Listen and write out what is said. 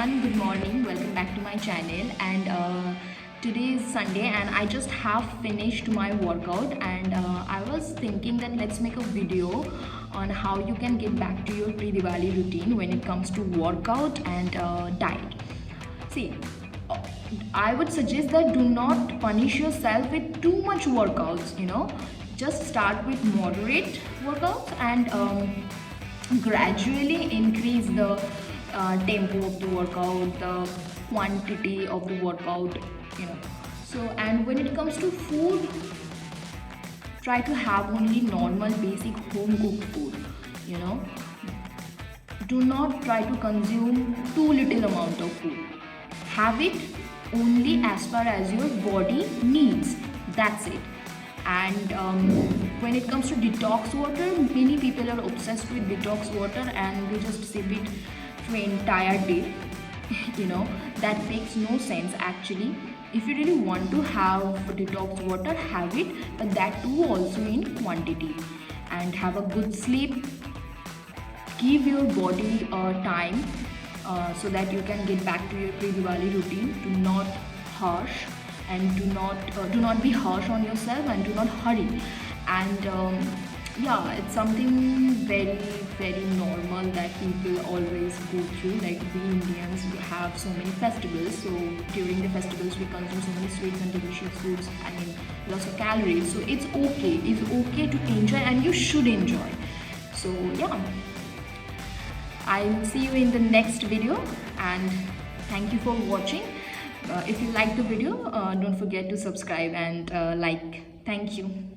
everyone, good morning, welcome back to my channel. And today is Sunday and I just have finished my workout, and I was thinking that let's make a video on how you can get back to your pre-Diwali routine when it comes to workout and diet. See, I would suggest that do not punish yourself with too much workouts, just start with moderate workouts and gradually increase the tempo of the workout, the quantity of the workout. So, and when it comes to food, try to have only normal basic home cooked food. Do not try to consume too little amount of food. Have it only as far as your body needs. That's it. And when it comes to detox water, many people are obsessed with detox water and they just sip it for entire day. That makes no sense actually. If you really want to have detox water, have it, but that too also in quantity. And have a good sleep. Give your body time so that you can get back to your pre-Diwali routine. Do not harsh and do not be harsh on yourself, and do not hurry. And it's something very very normal that people always go through. Like we Indians, we have so many festivals, so during the festivals we consume so many sweets and delicious foods, lots of calories. So it's okay to enjoy, and you should enjoy. So I'll see you in the next video, and thank you for watching. If you like the video, don't forget to subscribe and like. Thank you.